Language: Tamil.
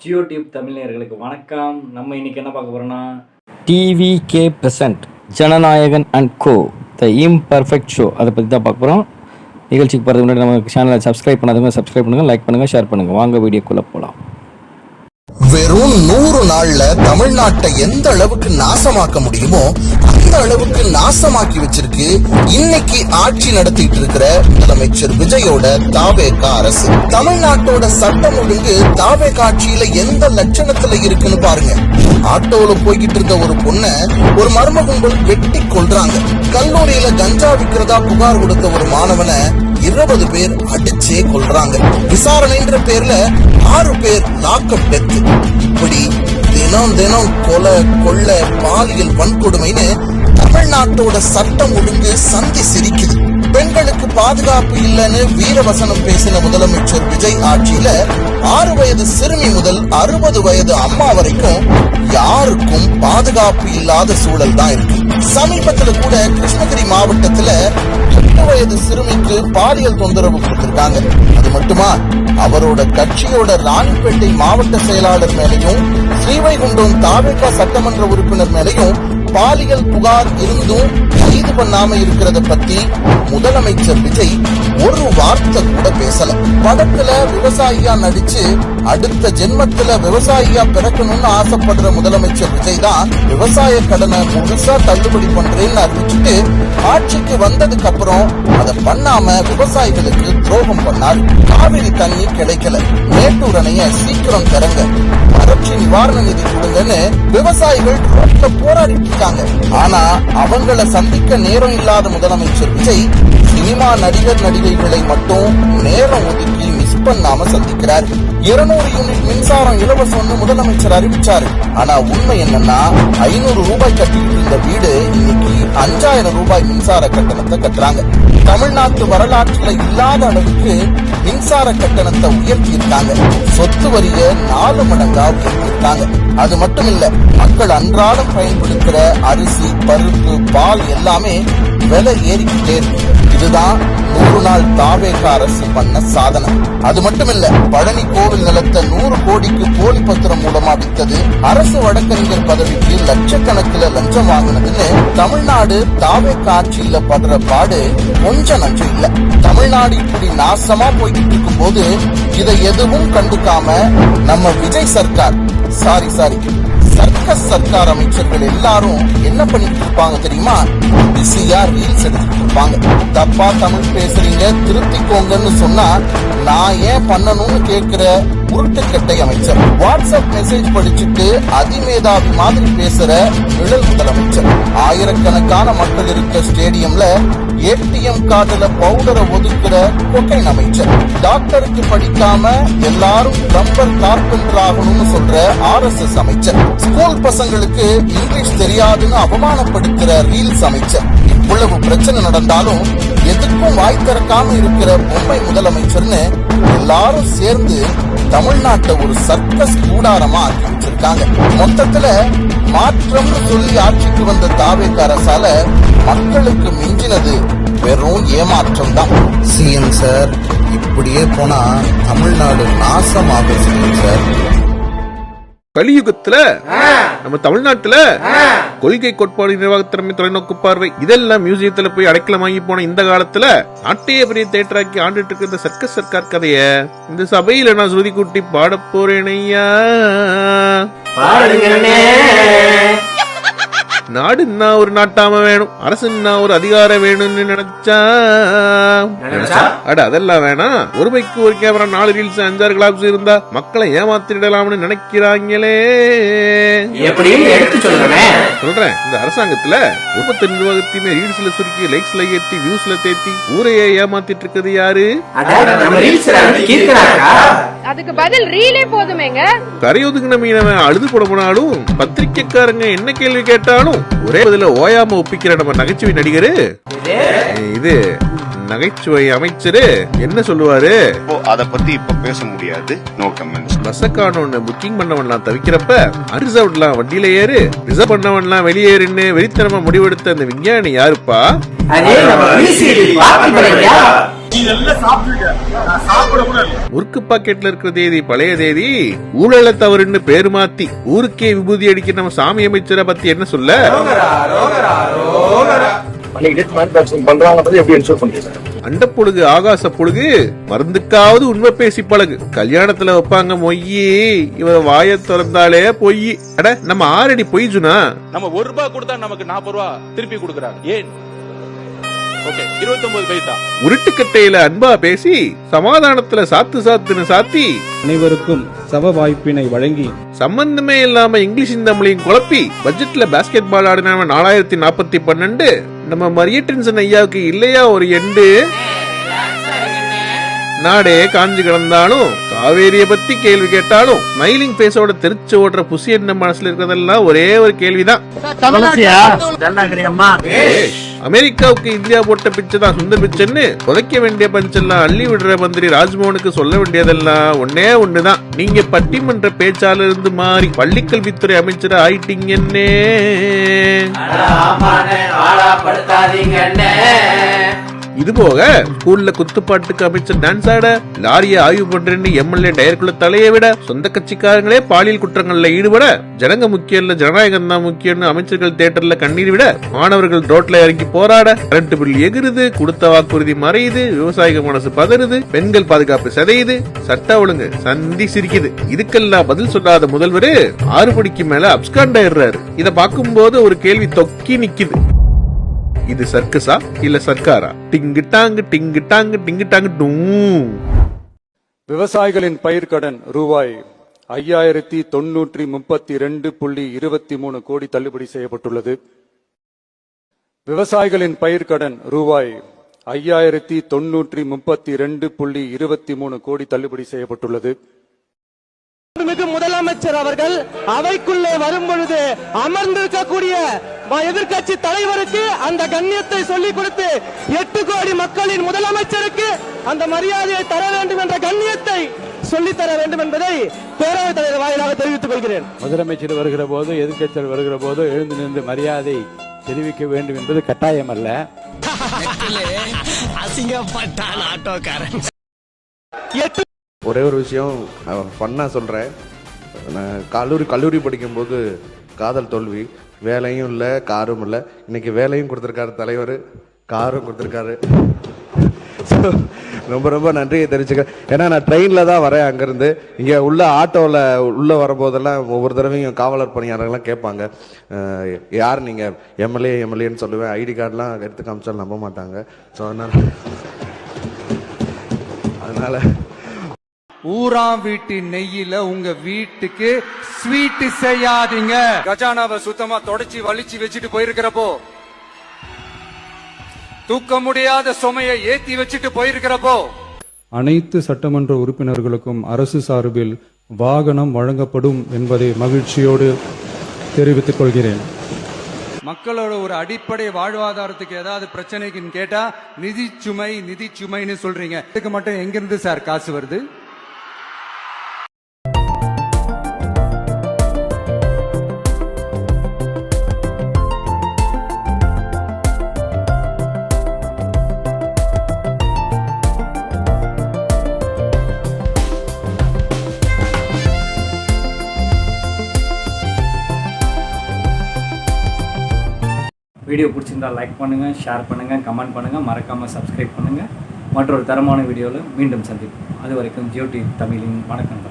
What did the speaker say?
ஜியோ டியூப் தமிழர்களுக்கு வணக்கம். நம்ம இன்னைக்கு என்ன பார்க்க போறோம்னா, TVK present Jananayagan and go the imperfect show அதை பற்றி தான் பார்க்க போகிறோம். நிகழ்ச்சிக்கு போகிறதுக்கு முன்னாடி நம்ம சேனலை சப்ஸ்கிரைப் பண்ணாதவங்க சப்ஸ்கிரைப் பண்ணுங்கள், லைக் பண்ணுங்கள், ஷேர் பண்ணுங்கள். வாங்க வீடியோக்குள்ளே போகலாம். வெறும் 100 நாள்ல தமிழ்நாட்டை எந்த அளவுக்கு நாசமாக்க முடியுமோ அந்த அளவுக்கு நாசமாக்கி வச்சிருக்கு இன்னைக்கு ஆட்சி நடத்திட்டு இருக்கிற முதலமைச்சர் விஜயோட தாவேகா அரசு. தமிழ்நாட்டோட சட்டம் ஒழுங்கு தாவேகா ஆட்சியில எந்த லட்சணத்துல இருக்குன்னு பாருங்க. ஆட்டோல போய்கிட்டு இருந்த ஒரு பொண்ணை ஒரு மர்ம கும்பல் வெட்டி கொல்றாங்க. கல்லூரியில கஞ்சா விற்கிறதா புகார் கொடுத்த ஒரு மாணவனை 20 பேர் அடிச்சே கொல்றாங்க. விசாரணைன்ற பேர்ல 6 பேர் லாக்அப் டெத். இப்படி தினம் தினம் கொலை கொள்ளை பாலியல் வன்கொடுமைன்னு தமிழ்நாட்டோட சட்டம் ஒழுங்கு சந்தி சிரிக்குது. பெண்களுக்கு பாதுகாப்பு இல்லைன்னு வீரவசனம் பேசின முதலமைச்சர் விஜய் ஆட்சியில 6 வயது சிறுமி முதல் 60 வயது அம்மா வரைக்கும் யாருக்கும் பாதுகாப்பு இல்லாத சூழல் தான் இருக்கு. சமீபத்துல கூட கிருஷ்ணகிரி மாவட்டத்துல 8 வயது சிறுமிக்கு பாலியல் தொந்தரவு கொடுத்திருக்காங்க. அது மட்டுமா, அவரோட கட்சியோட ராணிப்பேட்டை மாவட்ட செயலாளர் மேலையும் ஸ்ரீவைகுண்டம் தாவேகா சட்டமன்ற உறுப்பினர் மேலையும் பாலியல் புகார் இருந்தும் கைது பண்ணாம இருக்கிறத பத்தி முதலமைச்சர் விஜய் ஒரு வார்த்தை கூட பேசல. படத்துல விவசாயியா நடிச்சு அடுத்த ஜென்மத்துல விவசாயியா பிறக்கணும்னு ஆசைப்படுற முதலமைச்சர் விஜய் தான் விவசாய கடனை முழுசா தள்ளுபடி பண்றேன்னு அறிவிச்சுட்டு ஆட்சிக்கு வந்ததுக்கு அப்புறம் அதை பண்ணாம விவசாயிகளுக்கு துரோகம் பண்ணார். காவிரி தண்ணி கிடைக்கல, மேட்டூர் அணைய சீக்கிரம் திறங்க, வறட்சி நிவாரண நிதி கொடுங்கன்னு விவசாயிகள் ரோட்ல போராடிட்டு இருக்காங்க. ஆனா அவங்கள சந்திக்க நேரம் இல்லாத முதலமைச்சர் விஜய் சினிமா நடிகர் நடிகைகளை மட்டும் நேரம் ஒதுக்கி மிஸ் பண்ணாம சந்திக்கிறார். 200 யூனிட் மின்சாரம் இலவசம்னு முதலமைச்சர் அறிவிச்சாரு. ஆனா உண்மை என்னன்னா, 500 ரூபாய் கட்டிட்டு இருந்த வீடு இன்னைக்கு 5000 ரூபாய் மின்சார கட்டணத்தை கட்டுறாங்க. தமிழ்நாட்டு வரலாற்றுல இல்லாத அளவுக்கு மின்சார கட்டணத்தை உயர்த்தி இருக்காங்க. சொத்து வரிய 4 மடங்கா உயர்த்திருக்காங்க. அது மட்டும் இல்ல, மக்கள் அன்றாடம் பயன்படுத்துற அரிசி, பருப்பு, பால் எல்லாமே விலை ஏறிக்கிட்டே இருக்கு. இதுதான் 100 நாள் தாவேகா அரசு பண்ண சாதனை. அது மட்டும் இல்ல, பழனி கோவில் நிலத்தை 100 கோடிக்கு போலி பத்திரம் மூலமா வித்தது, அரசு வழக்கறிஞர் பதவிக்கு லட்சக்கணக்கில் லஞ்சம் வாங்கினதுன்னு தமிழ்நாடு தாவேகா ஆட்சியில படுற பாடு கொஞ்சம் நஞ்சம் இல்ல. தமிழ்நாடு இப்படி நாசமா போய்கிட்டு இருக்கும் போது இதை எதுவும் கண்டுக்காம நம்ம விஜய் சர்க்கார் சர்க்கஸ் சர்க்கார் அமைச்சர்கள் எல்லாரும் என்ன பண்ணிட்டு இருப்பாங்க தெரியுமா? பிஸியா ரீல்ஸ் எடுத்துட்டு இருப்பாங்க. தப்பா தமிழ் பேசுறீங்க திருத்திக்கோங்கன்னு சொன்னா நான் ஏன் பண்ணணும்னு கேட்கிற உருட்டுக்கட்டை அமைச்சர், வாட்ஸ்அப் மெசேஜ் படிச்சுட்டு அதிமேதாவி மாதிரி பேசுற நிழல் முதலமைச்சர், ஆயிரக்கணக்கான மக்கள் இருக்க ஸ்டேடியம்ல ஏடிஎம் கார்டுல பவுடரை ஒதுக்குற கொக்கைன் அமைச்சர், டாக்டருக்கு படிக்காம எல்லாரும் பிளம்பர் கார்பெண்டர் ஆகணும்னு சொல்ற RSS அமைச்சர், ஸ்கூல் பசங்களுக்கு இங்கிலீஷ் தெரியாதுன்னு அவமானப்படுத்துற ரீல்ஸ் அமைச்சர். இவ்வளவு பிரச்சனை நடந்தாலும் எதுக்கும் வாய் திறக்காம இருக்கிற பொம்மை முதலமைச்சர்னு எல்லாரும் சேர்ந்து தமிழ்நாட்டை ஒரு சர்க்கஸ் கூடாரமா ஆக்கி வச்சிருக்காங்க. மொத்தத்துல மாற்றம்னு சொல்லி ஆட்சிக்கு வந்த தாவேகா அரசால மக்களுக்கு மிஞ்சினது வெறும் ஏமாற்றம் தான். சிஎம் சார், இப்படியே போனா தமிழ்நாடு நாசமாகும் சிஎம் சார். கலியுகத்துல நம்ம தமிழ்நாட்டுல கொள்கை கோட்பாடு, நிர்வாகத்திறமை, தொலைநோக்கு பார்வை இதெல்லாம் மியூசியத்துல போய் அடைக்கலம் வாங்கி போன இந்த காலத்துல நாட்டையே பெரிய தேட்டராக்கி ஆண்டுட்டு இருக்க இந்த சர்க்கஸ் சர்க்கார் கதைய இந்த சபையில நான் சுருதி கூட்டி பாட போறேன் ஐயா. நாடுன்னா ஒரு நாட்டாம வேணும், அரசுன்னா ஒரு அதிகாரம் வேணும்னு நினைச்சா அதெல்லாம் வேணாம். ஒரு பைக்கு ஒரு கேமரா, 4 ரீல்ஸ், 5-6 கிளாப்ஸ் இருந்தா மக்களை ஏமாத்திடலாம்னு நினைக்கிறாங்களே. சொல்றேன், இந்த அரசாங்கத்துல 32 நிர்வாகத்தையுமே ரீல்ஸ்ல சுருக்கி லைக்ஸ்ல ஏத்தி வியூஸ்ல தேத்தி ஊரையே ஏமாத்திட்டு இருக்கிறது யாரு? அதுக்கு பதில் ரீலே போதுமேங்க. கரையொதுங்கின மீனவன் அழுது போட போனாலும் பத்திரிக்கைக்காரங்க என்ன கேள்வி கேட்டாலும் ஒரே பதில ஓயாம ஒப்பிக்கிற நம்ம நகைச்சுவை நடிகரு, இது நகைச்சுவை அமைச்சரு என்ன சொல்லுவாரு? அத பத்தி இப்ப பேச முடியாது, நோ கமெண்ட்ஸ். பஸ்ஸக்கான புக்கிங் பண்ணவன்லாம் தவிக்கிறப்ப அன்ரிசர்வ்ட்லாம் வண்டியில ஏறு, ரிசர்வ் பண்ணவன்லாம் வெளியேறுன்னு வெறித்தனமா முடிவெடுத்த அந்த விஞ்ஞானி யாருப்பா? முறுக்கு பாக்கெட்ல இருக்கிற தேதி பழைய தேதி, ஊழல தவறுன்னு பேரு மாத்தி ஊருக்கே விபூதி அடிக்க நம்ம சாமி அமைச்சரை பத்தி என்ன சொல்ல? அண்ட பொழுது ஆகாச பொழுது, மருந்துக்காவது உண்மை பேசி பழகு. கல்யாணத்துல வைப்பாங்க மொய்யி, இவ வாய திறந்தாலே பொய். அட நம்ம 6 அடி பொய் ஜுனா. நம்ம ₹1 கொடுத்தா நமக்கு ₹40 திருப்பி கொடுக்கறாங்க. ஏன்? ஓகே, 29 பைசா. உருட்டுக்கட்டையில அன்பா பேசி, சமாதானத்துல சாத்துன்னு சாத்தி, அனைவருக்கும் சம வாய்ப்பினை வழங்கி, சம்பந்தமே இல்லாம இங்கிலீஷும் தமிழையும் குழப்பி பட்ஜெட்ல பாஸ்கெட் பால் ஆடினவன் 4012. நம்ம மரியட்டன்சன் ஐயாவுக்கு இல்லையா ஒரு எண்டு? நாடே காஞ்சி கிடந்தாலும் காவேரிய பத்தி கேள்வி கேட்டாலும் ஸ்மைலிங் பேஸோட தெரிச்சு ஓடுற புசி என்ன மனசுல இருக்கிறதெல்லாம் ஒரே ஒரு கேள்விதான். அமெரிக்காவுக்கு இந்தியா போட்ட பிச்சை தான் சுந்தர் பிச்சைன்னு புதைக்க வேண்டிய பஞ்செல்லாம் அள்ளி விடுற மந்திரி ராஜ்மோகனுக்கு சொல்ல வேண்டியதெல்லாம் ஒன்னே ஒண்ணுதான். நீங்க பட்டிமன்ற பேச்சாளர் இருந்து மாறி பள்ளிக்கல்வித்துறை அமைச்சர் ஆயிட்டீங்கன்னே. இது போக ஸ்கூல்ல குத்துப்பாட்டுக்கு அமைச்சர் டான்ஸ் ஆட, லாரிய ஆய்வு பண்றேன்னு எம்எல்ஏ டயருக்குள்ள தலையை விட, சொந்த கட்சிக்காரங்களே பாலியல் குற்றங்கள்ல ஈடுபட, ஜனங்க முக்கியம் இல்ல ஜனநாயகம் தான் முக்கியம்னு அமைச்சர்கள் தியேட்டர்ல கண்ணீர் விட, மாணவர்கள் ரோட்ல இறங்கி போராட, கரண்ட் பில் எகிருது, கொடுத்த வாக்குறுதி மறையுது, விவசாயிகள் மனசு பதறுது, பெண்கள் பாதுகாப்பு சிதையுது, சட்ட ஒழுங்கு சந்தி சிரிக்குது. இதுக்கெல்லாம் பதில் சொல்லாத முதல்வர் 6 படிக்கு மேல அப்ஸ்காண்ட் ஆயிடுறாரு. இத பாக்கும்போது ஒரு கேள்வி தொக்கி நிக்குது. இது சர்க்கஸா இல்ல சர்க்காரா? டிங்கு டாங்கு டிங்கு டாங்கு டிங்கு டாங்கு டூ. விவசாயிகளின் பயிர்க்கடன் ரூபாய் 5932.23 கோடி தள்ளுபடி செய்யப்பட்டுள்ளது. விவசாயிகளின் பயிர்க்கடன் ரூபாய் 5932.23 கோடி தள்ளுபடி செய்யப்பட்டுள்ளது. முதலமைச்சர் அவர்கள் அவைக்குள்ளே வரும் பொழுது அமர்ந்திருக்கக்கூடிய எதிர்கட்சி தலைவருக்கு அந்த கண்ணியத்தை சொல்லிக் கொடுத்து 8 கோடி மக்களின் முதலமைச்சருக்கு அந்த மரியாதையை தர வேண்டும் என்ற கண்ணியத்தை சொல்லித்தர வேண்டும் என்பதை பேரவைத் தலைவர் வாயிலாக தெரிவித்துக் கொள்கிறேன். முதலமைச்சர் வருகிற போது எதிர்கட்சியர் வருகிற போது எழுந்து நின்று மரியாதை தெரிவிக்க வேண்டும் என்பது கட்டாயம் அல்ல. அசிங்கப்பட்டான் ஆட்டோக்காரன். ஒரே ஒரு விஷயம் பண்ணா சொல்கிறேன். நான் கல்லூரி படிக்கும்போது காதல் தோல்வி, வேலையும் இல்லை காரும் இல்லை. இன்னைக்கு வேலையும் கொடுத்துருக்காரு தலைவர், காரும் கொடுத்துருக்காரு. ரொம்ப ரொம்ப நன்றியை தெரிவிச்சுக்கிறேன். ஏன்னா நான் ட்ரெயினில் தான் வரேன். அங்கேருந்து இங்கே உள்ள ஆட்டோவில் உள்ளே வரும்போதெல்லாம் ஒவ்வொரு தடவையும் காவலர் பணியாளர்கள்லாம் கேட்பாங்க, யார் நீங்கள்? எம்எல்ஏன்னு சொல்லுவேன். ஐடி கார்டெலாம் எடுத்து காமிச்சாலும் நம்ப மாட்டாங்க. ஸோ அதனால் ஊராம் வீட்டு நெய்யில உங்க வீட்டுக்கு ஸ்வீட் செய்யாதீங்க. கஜானாவை சுத்தமா தொடச்சி வலிச்சு வச்சுட்டு போயிருக்கிறப்போ, தூக்க முடியாத சுமையை ஏத்தி வச்சுட்டு போயிருக்கிறப்போ, அனைத்து சட்டமன்ற உறுப்பினர்களுக்கும் அரசு சார்பில் வாகனம் வழங்கப்படும் என்பதை மகிழ்ச்சியோடு தெரிவித்துக் கொள்கிறேன். மக்களோட ஒரு அடிப்படை வாழ்வாதாரத்துக்கு ஏதாவது பிரச்சனைக்குன்னு கேட்டா நிதி சுமைன்னு சொல்றீங்க. இதுக்கு மட்டும் எங்கிருந்து சார் காசு வருது? வீடியோ பிடிச்சிருந்தா லைக் பண்ணுங்கள், ஷேர் பண்ணுங்கள், கமெண்ட் பண்ணுங்கள், மறக்காமல் சப்ஸ்கிரைப் பண்ணுங்கள். மற்றொரு தரமான வீடியோவில் மீண்டும் சந்திப்போம். அது வரைக்கும் ஜியோ டிவி தமிழின் வணக்கம்.